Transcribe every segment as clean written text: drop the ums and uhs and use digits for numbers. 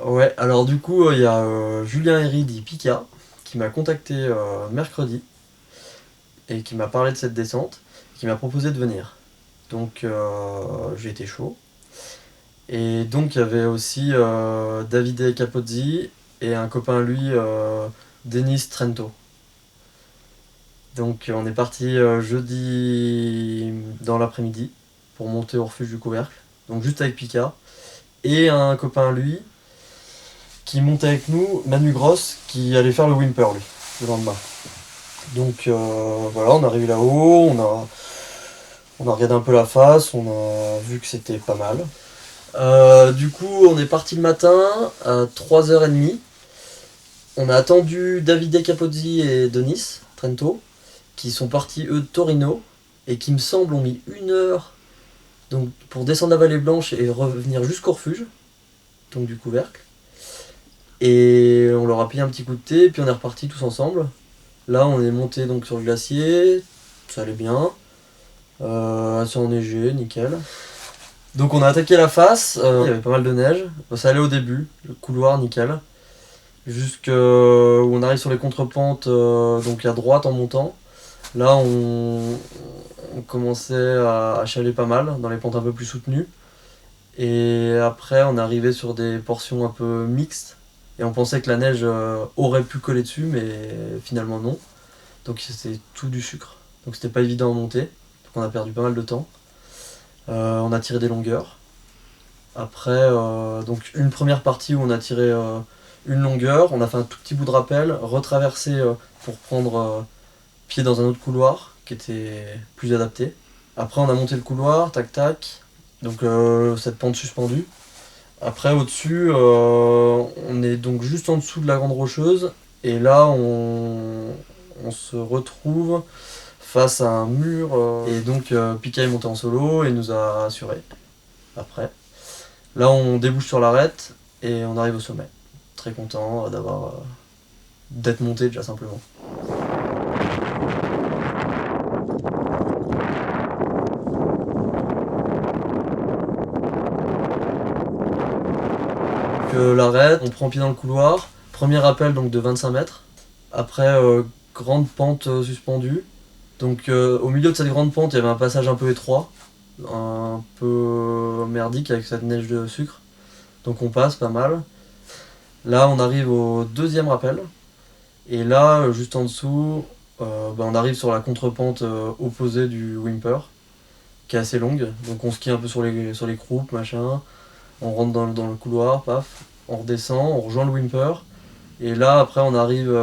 Ouais, alors du coup, il y a Julien Herry dit Pika qui m'a contacté mercredi et qui m'a parlé de cette descente, qui m'a proposé de venir. Donc j'ai été chaud. Et donc il y avait aussi Davide Capozzi et un copain à lui, Denis Trento. Donc on est parti jeudi dans l'après-midi pour monter au refuge du couvercle. Donc juste avec Pika. Et un copain à lui qui montait avec nous, Manu Gross, qui allait faire le Wimper lui, le lendemain. Donc voilà, on est arrivé là-haut, on a regardé un peu la face, on a vu que c'était pas mal. Du coup, on est parti le matin à 3h30. On a attendu Davide Capozzi et Denis Trento, qui sont partis eux de Torino, et qui me semble ont mis 1 heure donc, pour descendre la vallée blanche et revenir jusqu'au refuge, donc du couvercle. Et on leur a payé un petit coup de thé, puis on est repartis tous ensemble. Là, on est monté donc sur le glacier, ça allait bien, assez enneigé, nickel. Donc on a attaqué la face, il y avait pas mal de neige, ça allait au début, le couloir nickel. Jusqu'où on arrive sur les contrepentes, donc à droite en montant. Là on commençait à chaler pas mal, dans les pentes un peu plus soutenues. Et après on est arrivé sur des portions un peu mixtes. Et on pensait que la neige aurait pu coller dessus, mais finalement non. Donc c'était tout du sucre. Donc c'était pas évident à monter. Donc on a perdu pas mal de temps. On a tiré des longueurs. Après, donc une première partie où on a tiré une longueur, on a fait un tout petit bout de rappel, retraversé pour prendre pied dans un autre couloir qui était plus adapté. Après on a monté le couloir, tac tac, donc cette pente suspendue. Après au-dessus, on est donc juste en dessous de la grande rocheuse, et là on se retrouve face à un mur, et donc Pika est monté en solo et nous a assuré après. Là, on débouche sur l'arête et on arrive au sommet. Très content d'être monté déjà simplement. Donc, l'arête, on prend pied dans le couloir. Premier rappel donc de 25 mètres. Après, grande pente suspendue. Donc au milieu de cette grande pente, il y avait un passage un peu étroit, un peu merdique avec cette neige de sucre. Donc on passe pas mal. Là, on arrive au deuxième rappel. Et là, juste en dessous, on arrive sur la contrepente opposée du Wimper, qui est assez longue. Donc on skie un peu sur les croupes, machin. On rentre dans le couloir, paf. On redescend, on rejoint le Wimper. Et là, après, on arrive et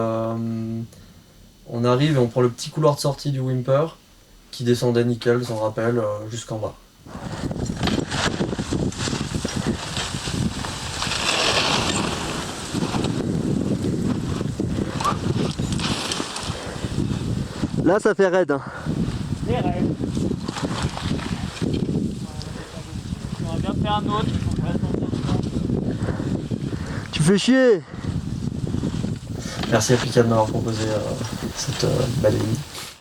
on prend le petit couloir de sortie du Wimper, qui descendait nickel, sans rappel, jusqu'en bas. Là, ça fait raide. Hein. C'est raide. On va bien faire un autre, il faut que je reste en temps. Tu fais chier. Merci à Pika de m'avoir proposé cette belle ligne.